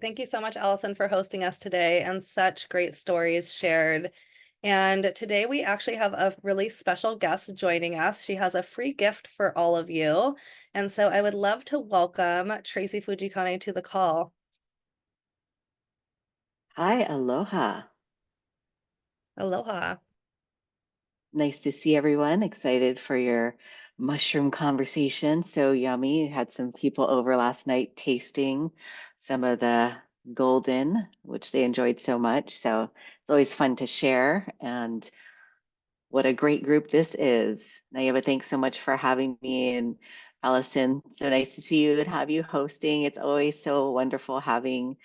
Thank you so much, Allison, for hosting us today and such great stories shared. And today we actually have a really special guest joining us. She has a free gift for all of you. And so I would love to welcome Tracie Fujikane to the call. Hi, aloha. Aloha. Nice to see everyone. Excited for your mushroom conversation. So yummy. Had some people over last night tasting some of the golden, which they enjoyed so much. So it's always fun to share. And what a great group this is. Nayaba, thanks so much for having me. And Allison, so nice to see you and have you hosting. It's always so wonderful having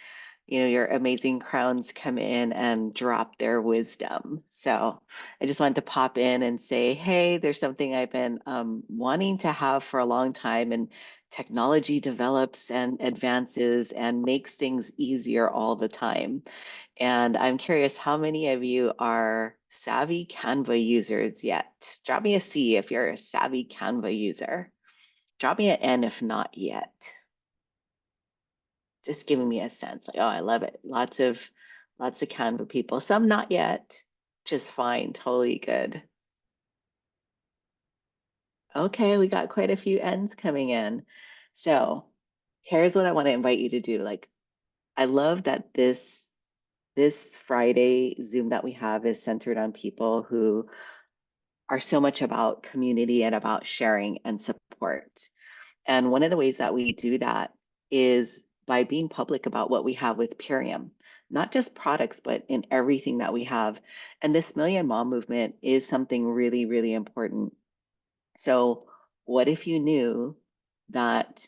your amazing crowns come in and drop their wisdom. So I just wanted to pop in and say, hey, there's something I've been wanting to have for a long time, and technology develops and advances and makes things easier all the time. And I'm curious, how many of you are savvy Canva users yet? Drop me a C if you're a savvy Canva user. Drop me an N if not yet. Just giving me a sense like, oh, I love it. Lots of Canva people. Some not yet, just fine, totally good. Okay, we got quite a few ends coming in. So here's what I want to invite you to do. Like, I love that this Friday Zoom that we have is centered on people who are so much about community and about sharing and support. And one of the ways that we do that is by being public about what we have with Purium, not just products, but in everything that we have. And this Million Mom movement is something really, really important. So, what if you knew that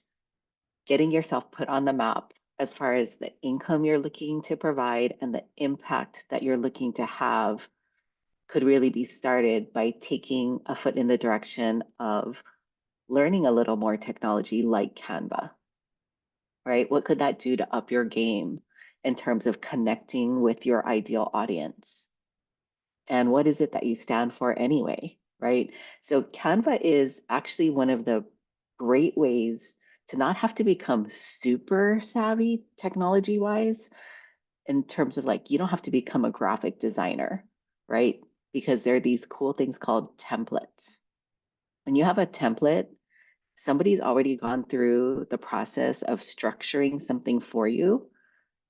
getting yourself put on the map as far as the income you're looking to provide and the impact that you're looking to have could really be started by taking a foot in the direction of learning a little more technology like Canva, right? What could that do to up your game in terms of connecting with your ideal audience? And what is it that you stand for anyway, right? So Canva is actually one of the great ways to not have to become super savvy technology wise in terms of like, you don't have to become a graphic designer, right? Because there are these cool things called templates. When you have a template, somebody's already gone through the process of structuring something for you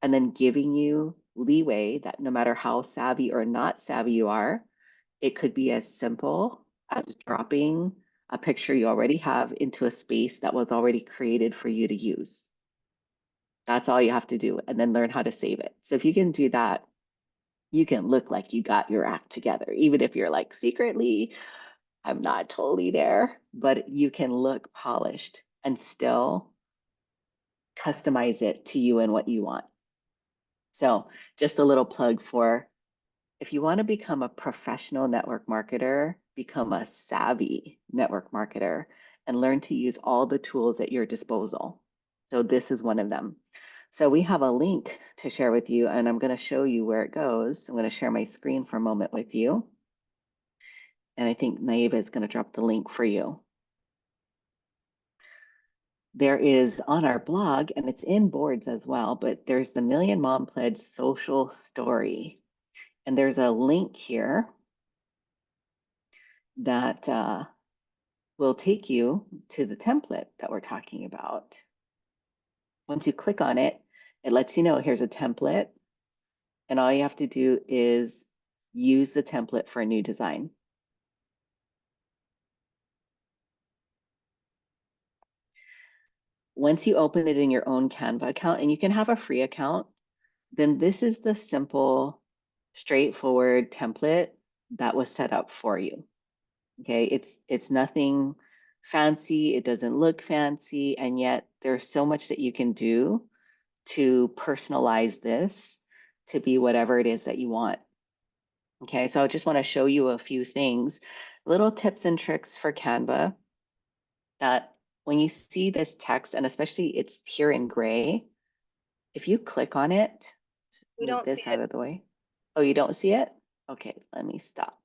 and then giving you leeway that no matter how savvy or not savvy you are, it could be as simple as dropping a picture you already have into a space that was already created for you to use. That's all you have to do, and then learn how to save it. So if you can do that, you can look like you got your act together, even if you're like secretly, I'm not totally there, but you can look polished and still customize it to you and what you want. So, just a little plug for if you want to become a professional network marketer, become a savvy network marketer and learn to use all the tools at your disposal. So, this is one of them. So, we have a link to share with you, and I'm going to show you where it goes. I'm going to share my screen for a moment with you. And I think Naiva is going to drop the link for you. There is on our blog, and it's in boards as well, but there's the Million Mom Pledge social story. And there's a link here that will take you to the template that we're talking about. Once you click on it, it lets you know here's a template, and all you have to do is use the template for a new design. Once you open it in your own Canva account, and you can have a free account, then this is the simple, straightforward template that was set up for you. Okay, it's nothing fancy, it doesn't look fancy, and yet there's so much that you can do to personalize this to be whatever it is that you want. Okay, so I just want to show you a few things, little tips and tricks for Canva that when you see this text, and especially it's here in gray, if you click on it, We move don't see this out it. of the way. Oh, you don't see it? Okay, let me stop.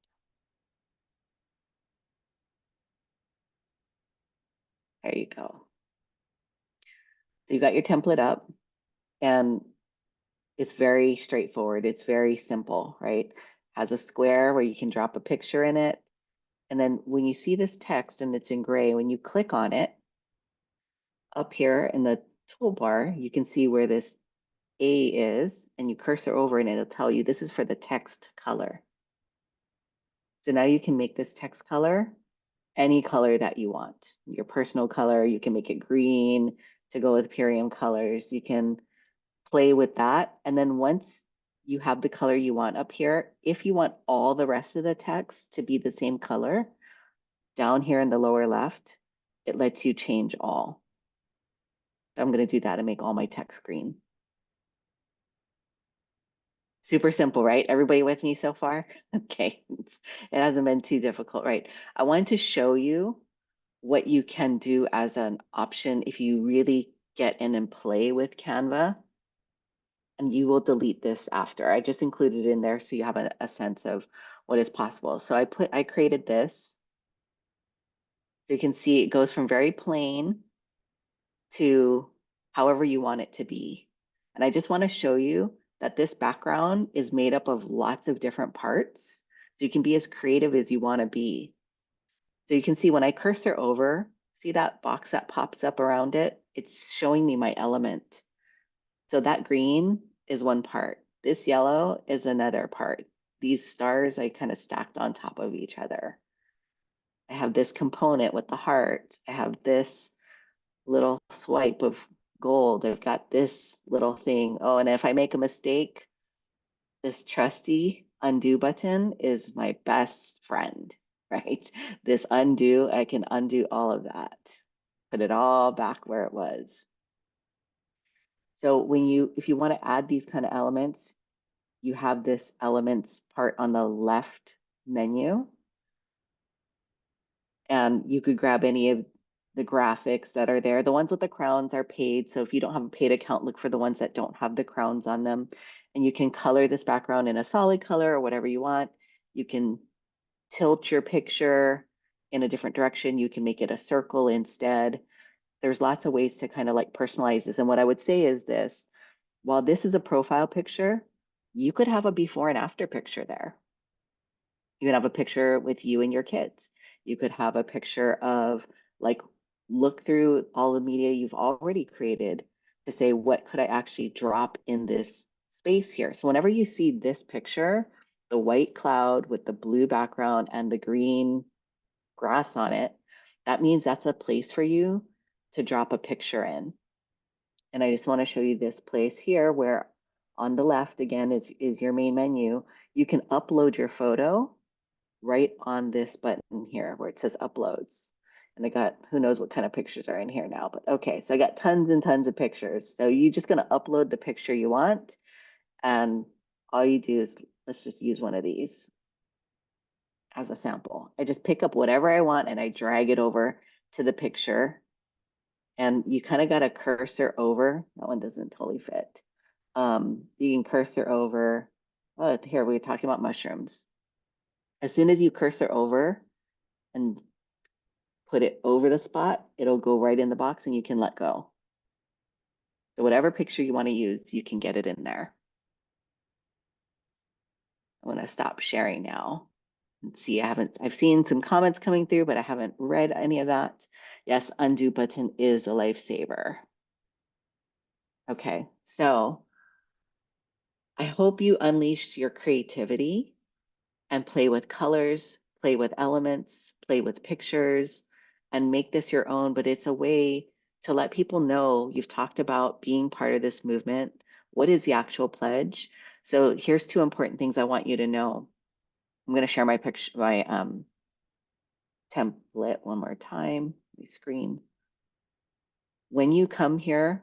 There you go. So you got your template up, and It's very straightforward. It's very simple, right? Has a square where you can drop a picture in it. And then when you see this text and it's in gray, when you click on it up here in the toolbar, you can see where this A is, and you cursor over and it'll tell you this is for the text color. So now you can make this text color any color that you want. Your personal color, you can make it green to go with Purium colors. You can play with that. And then once you have the color you want up here, if you want all the rest of the text to be the same color, down here in the lower left, it lets you change all. I'm going to do that and make all my text green. Super simple, right? Everybody with me so far? Okay, it hasn't been too difficult, right? I wanted to show you what you can do as an option if you really get in and play with Canva, and you will delete this after. I just included it in there so you have a sense of what is possible. So I created this. So you can see it goes from very plain to however you want it to be. And I just want to show you that this background is made up of lots of different parts. So you can be as creative as you want to be. So you can see when I cursor over, see that box that pops up around it? It's showing me my element. So that green is one part. This yellow is another part. These stars I kind of stacked on top of each other. I have this component with the heart. I have this little swipe of gold. I've got this little thing. Oh, and if I make a mistake, this trusty undo button is my best friend, right? This undo, I can undo all of that, put it all back where it was. So if you want to add these kind of elements, you have this elements part on the left menu, and you could grab any of the graphics that are there. The ones with the crowns are paid. So if you don't have a paid account, look for the ones that don't have the crowns on them. And you can color this background in a solid color or whatever you want. You can tilt your picture in a different direction. You can make it a circle instead. There's lots of ways to kind of like personalize this. And what I would say is this, while this is a profile picture, you could have a before and after picture there. You could have a picture with you and your kids. You could have a picture of like, look through all the media you've already created to say, what could I actually drop in this space here? So whenever you see this picture, the white cloud with the blue background and the green grass on it, that means that's a place for you to drop a picture in. And I just want to show you this place here where on the left, again, is your main menu. You can upload your photo right on this button here where it says uploads. And I got, who knows what kind of pictures are in here now, but okay. So I got tons and tons of pictures. So you're just gonna upload the picture you want. And all you do is, let's just use one of these as a sample. I just pick up whatever I want and I drag it over to the picture. And you kind of got a cursor over. That one doesn't totally fit. You can cursor over, oh, here we're talking about mushrooms. As soon as you cursor over and put it over the spot, it'll go right in the box and you can let go. So whatever picture you want to use, you can get it in there. I'm going to stop sharing now and see. I've seen some comments coming through, but I haven't read any of that. Yes, undo button is a lifesaver. Okay, so I hope you unleashed your creativity and play with colors, play with elements, play with pictures, and make this your own. But it's a way to let people know you've talked about being part of this movement. What is the actual pledge? So here's two important things I want you to know. I'm going to share my picture, my template one more time, my screen. When you come here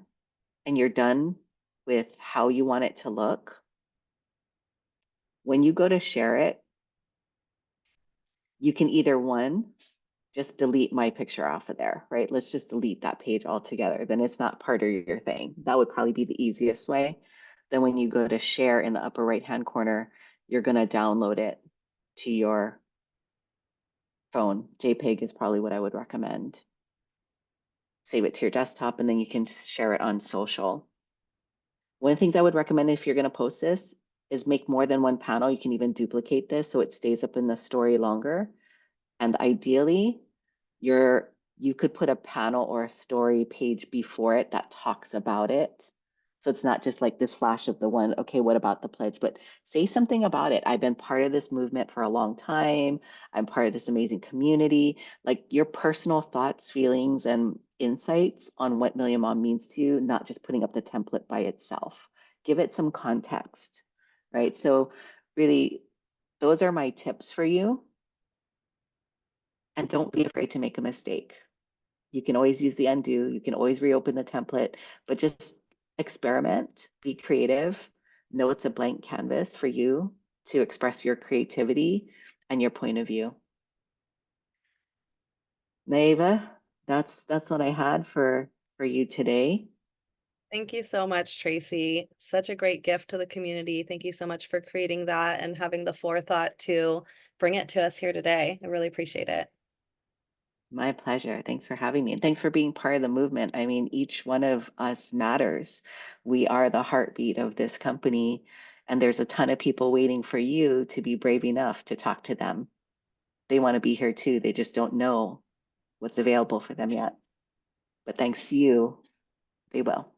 and you're done with how you want it to look, when you go to share it, you can either just delete my picture off of there, right? Let's just delete that page altogether. Then it's not part of your thing. That would probably be the easiest way. Then when you go to share in the upper right-hand corner, you're gonna download it to your phone. JPEG is probably what I would recommend. Save it to your desktop and then you can share it on social. One of the things I would recommend if you're going to post this is make more than one panel. You can even duplicate this so it stays up in the story longer. And ideally, you could put a panel or a story page before it that talks about it. So it's not just like this flash of the one, okay, what about the pledge? But say something about it. I've been part of this movement for a long time. I'm part of this amazing community. Like your personal thoughts, feelings, and insights on what Million Mom means to you, not just putting up the template by itself. Give it some context, right? So really, those are my tips for you. And don't be afraid to make a mistake. You can always use the undo, you can always reopen the template, but just experiment, be creative. Know it's a blank canvas for you to express your creativity and your point of view. Naiva, that's what I had for you today. Thank you so much, Tracy. Such a great gift to the community. Thank you so much for creating that and having the forethought to bring it to us here today. I really appreciate it. My pleasure. Thanks for having me. And thanks for being part of the movement. I mean, each one of us matters. We are the heartbeat of this company, and there's a ton of people waiting for you to be brave enough to talk to them. They want to be here too. They just don't know what's available for them yet. But thanks to you, they will.